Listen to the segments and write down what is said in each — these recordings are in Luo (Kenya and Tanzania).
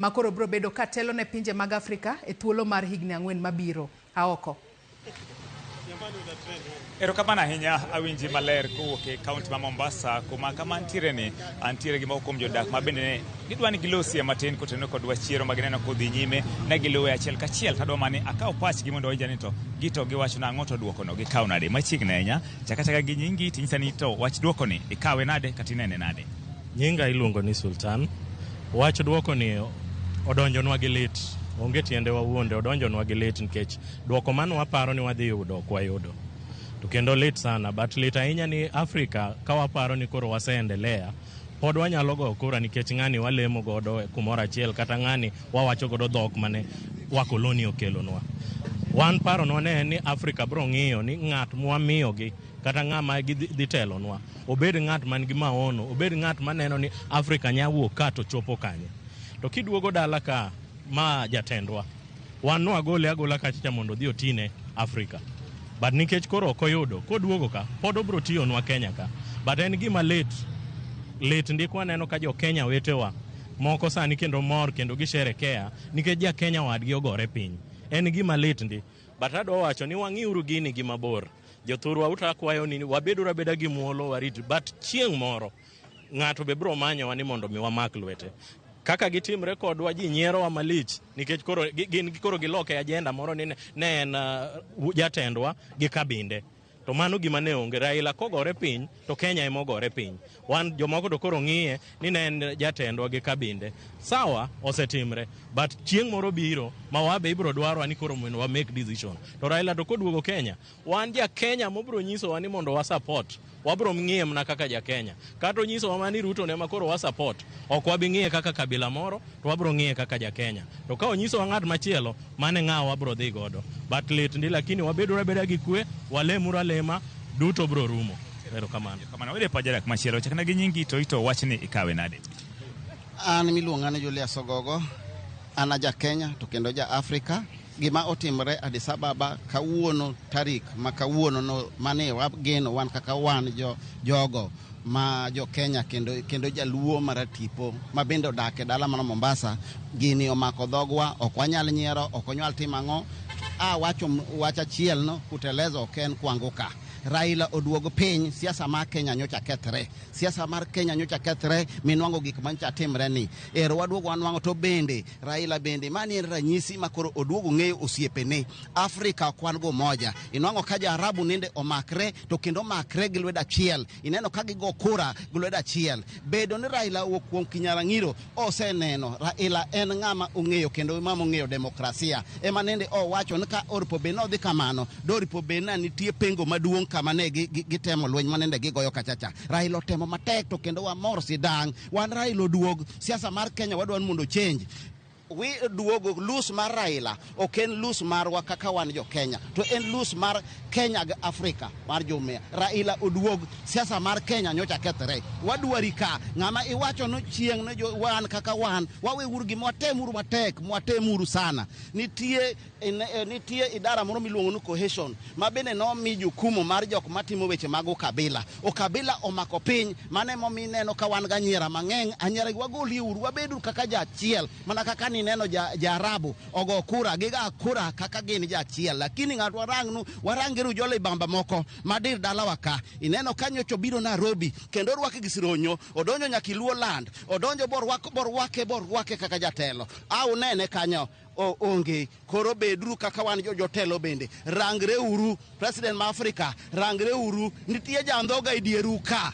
makoro bro bedo katelo ne pinje mag Afrika e thuolo mar higni 4 mabiro. Aoko. Erokamano ahinya awinji maler kowuok e kaunti ma Mombasa kuma kama antiere gi moko kuom jodak ma bende gidwani gilosie matin kotenore kod wachiero ma gineno kodhi nyime ne giluwe achiel kachiel tadwa mani akaw pachgi mondo wajani to gito giwacho nang'o to duoko no gikaw nade machiegni ahinya chakachaka gi nyingi tinyisa ni to wach duoko ni ikawe nade kata inene nade. Nyinga iluongo ni Sultan. Wach duoko ni odonjonwa gi lit. Onge tiende wawuonde odonjonwa gi lit nikech duoko mano waparo ni wadhi yudo ok wayudo. To kendo lit sana, but lit ahinya ni Afrika ka waparo ni koro waseendelea pod wanyalo go kura nikech ng'ani walemo godo kumora achiel kata ng'ani wawacho godo dhok mane wakoloni okelonwa. Wan paro no ne ni Afrika bro ng'iyo ni ng'at mwamiyogi kata ng'ama dhi telonwa obed ng'at man gi maono, obed ng'at maneno ni Afrika nyawuok ka to chopo kanye. To kiduogo dala ka ma jatendwa wan no agole agola kacha mondo dhi otine Afrika. But nikech koro koyudo koduogo ka pod obro tiyonwa Kenya ka. But en gima lit ndikwa neno ka jo Kenya wetewa moko sani kendo mor kendo gisherekea nikech ja Kenya wadgi ogore piny. En gima lit ndi. But adwa wacho ni wang'iuru gini gi mabor. Jothurwa utakwayo ni wabedura beda gi muolo warit, but chieng' moro ng'ato be bro manyo ni mondo mi wamak lwete. Kaka gitimre kodwa ji nyiero wa malich nikech koro giloke agenda moro ni ne en jatendwa gi kabinde. To mano gima ne onge. Raila kogore piny to Kenya emogore piny. Wan jomoko to koro ng'iye ni ne en jatendwa gi kabinde. Sawa osetimre, but chieng' moro biro ma wabe ibro dwaro ni koro mondo wa make decision. To Raila to koduogo Kenya, wan ja Kenya mobro nyiso wa ni mondo wa support. Wabro ng'iye mna kaka ja Kenya. Kato nyiso wa mani Ruto ne makoro wa support. Ok wabi ng'iye kaka kabila moro, to wabro ng'iye kaka ja Kenya. To ka onyiso wa ng'at machielo, mane ng'awa wabro dhi godo. But lit ndi lakini wabedura beda gi kwe, walemura lema duto bro rumo. Erokamano. Kamano wede pa jadak machielo chakna gi nyingi to ito wachni ikawe nade. An miluonga ni Julius Ogogo. Ana ja Kenya to kendo ja Afrika. Gima otimre Addis Ababa kawuono tarik ma kawuono no mane wageno wan kaka wan jogo ma jo Kenya kendo jaluo maratipo ma bende odak e dala mar Mombasa gini omako dhogwa ok wanyal nyiero ok onyal timang'o wacha chiel no kutelezo ken kwanguka. Raila oduogo piny siasa mar Kenya nyocha kethre. Siasa mar Kenya nyocha kethre minwango gik mancha timre ni. Ero waduogo wanwango to bende Raila bende mani en ranyisi makoro oduogo ng'eyo osiepene. Afrika kwan go moja. Inwango ka ja Arabu nende omakre to kendo makre gi lwedo achiel. Ineno ka gigo kura gi lwedo achiel. Bedo ni Raila okuom Kinyarang'iro oseneno Raila en ng'ama ong'eyo kendo mama ong'eyo demokrasia. Ema nende owacho ni ka oripo be no dhi kamano. Doripo be na nitie pengo maduong' kama ne gitemo lweny manende gigoyo kachacha. Raila otemo matek to kendo wamor sidang'. Wan Raila oduog siasa mar Kenya wadwan mondo change. We duogo lose mar Raila ok en lose marwa kaka wan jo Kenya to en lose mar Kenya ga Afrika mar jomea. Raila oduog siasa mar Kenya nyocha kethre. Wadwari ka ng'ama iwacho no chieng' ne jo wan kaka wan wawe urgi mwatemuru matek mwatemuru sana. Nitie idara moro miluongo ni cohesion ma bende no mi jukumu mar jok matimo weche mag ukabila. Ukabila omako piny mane momi neno ka wan ga nyiera mang'eny anyera wagoli uru wabedu kaka ja achiel mana kaka ni neno ja Arabu ogo kura giga kura kaka gini ja achiel lakini ng'at warangiru jole bamba moko madir dala waka ineno kanyo biro Nairobi kendo rwake gi sironyo odonjo nyaka Luo land odonjo bor wake kaka jatelo au nene kanyo onge koro bedru kaka wan jotelo bende rangre uru president ma Afrika rangre uru nitie jandhoga idieru ka.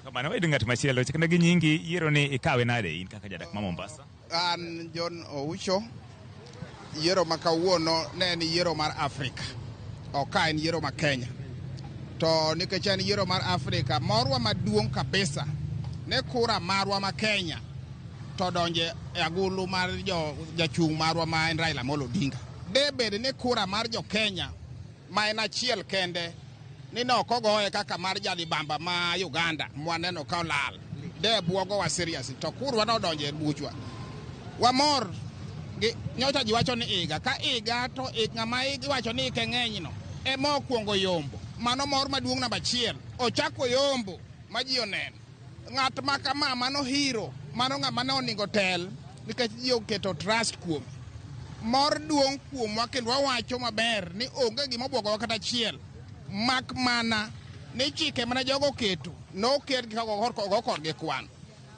Kamano wedo ng'at machielo chakna gi nyingi yiero ni ikawe nade in kaka jadak ma Mombasa. An John Oucho. Yiero makawuono ne en yiero mar Afrika ok en yiero ma Kenya to nikech en yiero mar Afrika morwa maduong' kabisa ne kura marwa ma Kenya to donje e agulu mar jachung' marwa ma en Raila Amolo Odinga. De bede ne kura mar jo Kenya ma en achiel kende ni no kogoye kaka mar Jalibamba ma Uganda mwaneno ka olal. De buogo wa serious to kurwa no donje buchwa. Wamor nyocha jiwacho ni iga ka iga to ng'ama iwacho ni keng'eny no ema okuongo yombo mano mor maduong' namba achiel ochako yombo ma ji oneno ng'at ma kama mano hero mano ng'ama ne oningo tel nikech ji oketo trust kuome. Mor duong' kuomwa kendo wawacho maber ni onge gima obwogowa kata achiel, mak mana ni chike mana jogo keto noket gi go korgi kwan.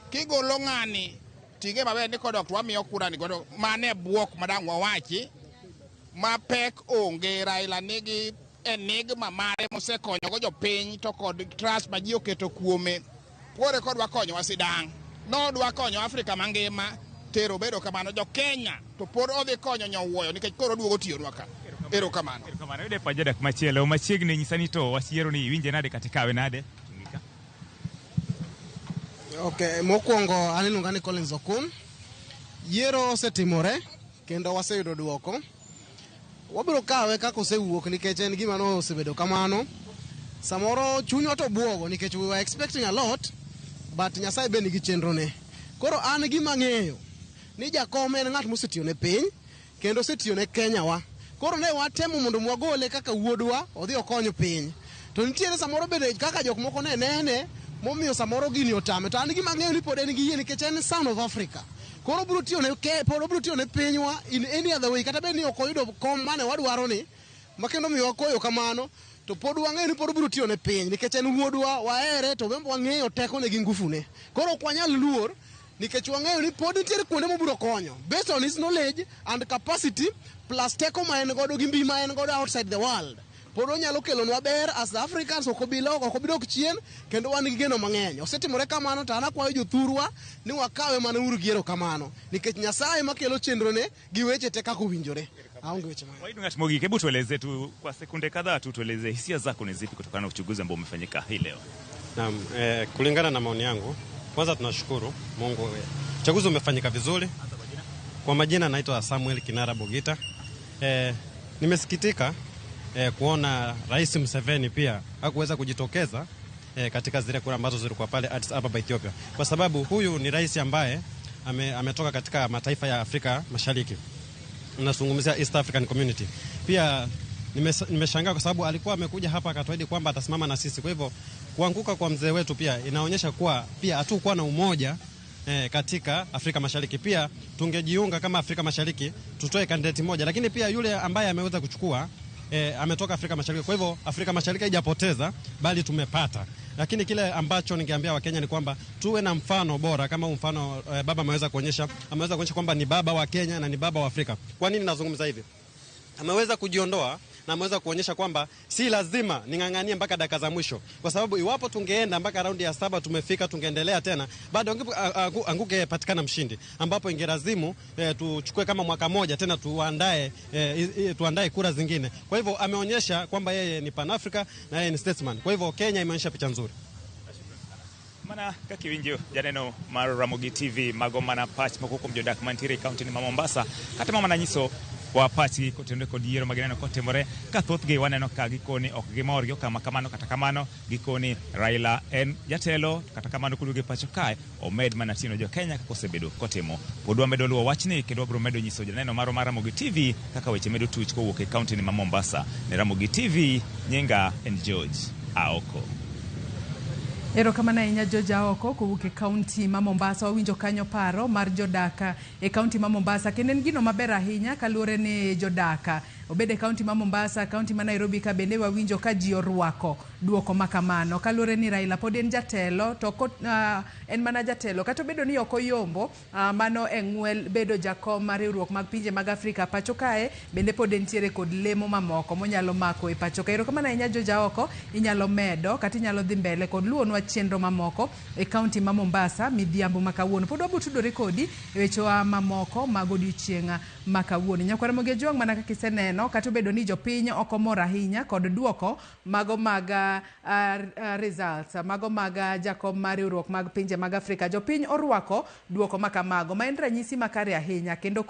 Kigolo ng'ani tige maber ni kodok to wamiyo kura ni godo mane bwok madang' wawachi ma pek onge. Raila nigi enigma mare mosekonyogo jopiny to kod trust ma ji oketo kuome. Pore kodwa konyowa sidang', nodwa konyo Afrika mangima tero bedo kamano. Jo Kenya to pod odhi konyo nyowuoyo nikech koro duogo tiyonwa ka. Erokamano. Erokamano. Yude pa jadak machielo machiegni nyisa ni to wasiero ni winje nade kata kawe nade? Okay, mokwongo an iluonga ni Collins Okun. Yiero osetimore kendo waseyudo duoko. Wabiro kawe kaka osewuok nikech en gima no osebedo kamano. Samoro chunywa to buogo nikech we were expecting a lot, but Nyasaye be nigi chenro ne. Koro an gima ng'eyo ni Jakom en ng'at mosetiyo ne piny kendo osetiyo ne Kenya wa. Koro ne watemo mondo mwagole kaka wuodwa odhi okonyo piny. To nitiere samoro bende kaka jok moko ne nene momiyo samoro gini otame. To an gima ng'eyo ni pod en gi yie nikech en son of Africa. Koro biro tiyo ne pinywa in any other way. Kata bende ni ok oyudo kom mane wadwaro ni makendo miyo wakoyo kamano, to pod wang'eyo ni pod biro tiyo ne piny nikech en wuodwa, wahere to wembo wang'eyo teko ne gi ngufu ne. Koro ok wanyal luor nikech wang'eyo ni pod nitiere kuonde mobiro konyo based on his knowledge and capacity plus teko ma en godo gi mbi ma en godo outside the world. Pod onyalo kelonwa ber as the Africans, ok obidok chien kendo wan gi geno mang'eny. Osetimore kamano to an akwayo jothurwa ni wakawe mana uru giero kamano nikech Nyasaye makelo chenro ne gi weche te kaka owinjore. Aonge weche mang'eny. Waidu ng'at mogik, hebu tueleze tu kwa sekunde kadhaa tu tueleze hisia zako ni zipi kutokana na uchaguzi ambao umefanyika hii leo? Naam, kulingana na maoni yangu, kwanza tunashukuru Mungu. Uchaguzi umefanyika vizuri. Kwa majina naitwa Samuel Kinara Bogita. Nimesikitika kuona Rais Museveni pia hakuweza kujitokeza katika zile kura ambazo zilikuwa pale Addis Ababa, Ethiopia. Kwa sababu huyu ni rais ambaye ametoka katika mataifa ya Afrika Mashariki. Tunazungumzia East African Community. Pia nimeshangaa kwa sababu alikuwa amekuja hapa akatuahidi kwamba atasimama na sisi. Kwa hivyo kuanguka kwa mzee wetu pia inaonyesha kuwa pia hatukuwa na umoja katika Afrika Mashariki. Pia tungejiunga kama Afrika Mashariki tutoe kandidati moja, lakini pia yule ambaye ameweza kuchukua ametoka Afrika Mashariki. Kwa hivyo Afrika Mashariki haijapoteza bali tumepata. Lakini kile ambacho ningeambia Wakenya ni kwamba tuwe na mfano bora kama mfano baba ameweza kuonyesha kwamba ni baba wa Kenya na ni baba wa Afrika. Kwa nini nazungumza hivi? Ameweza kujiondoa na ameweza kuonyesha kwamba si lazima ning'ang'anie mpaka dakika za mwisho, kwa sababu iwapo tungeenda mpaka raundi ya 7 tumefika, tungeendelea tena, bado angepatikana mshindi, ambapo ingelazimu tuchukue kama mwaka moja tena tuandae kura zingine. Kwa hivyo ameonyesha kwamba yeye ni Pan Africa na yeye ni statesman. Kwa hivyo Kenya imeonyesha picha nzuri. Mana kakiwinjo janeno mar Ramogi TV mago mana pach moko kuom jodak mantiere kaunti ni ma Mombasa kata mana nyiso wa pachi kotende kod yiero magineno kotimore ka thothgi waneno ka gikoni ok gimor gi okama kamano, kata kamano gikoni Raila en jatelo, kata kamano kuduoge pacho kae omed mana tino jo Kenya kaka osebedo kotimo. Pod wamedo luwo wachni kendo wabiro medo nyiso janeno maro mar Ramogi TV kaka weche medo tuch kowuok e kaunti ni ma Mombasa. Ne Ramogi TV, nyinga en George Aoko. Erokamano ahinya George Aoko kowuok e kaunti ma Mombasa. Wawinjo kanyo paro mar jodaka e kaunti ma Mombasa kendo en gino maber ahinya kaluwore ni jodaka obede kaunti ma Mombasa, kaunti ma Nairobi ka bende wawinjo ka ji orwako duoko makamano kaluwore ni Raila pod en jatelo to en mana jatelo kata bedo ni ok oyombo mano eng'wel bedo jakom mar riwruok mag pinje mag Afrika pacho kae, bende pod entiere kod lemo mamoko monyalo mako e pacho kae. Erokamano ahinya George Aoko, inyalo medo kata inyalo dhi mbele kod luwonwa chenro mamoko e kaunti ma Mombasa midhiambo makawuono. Pod wabutudore kodi e wechewa mamoko mag odiochieng' makawuono. Nyakwara Mogi Ojwang' mana kaka iseneno kata bedo ni jopiny ok omor ahinya kod duoko mago mag results mago mag jakom mar riwruok mag pinje mag Afrika. Jopiny orwako duoko makamago ma en ranyisi makare ahinya kendo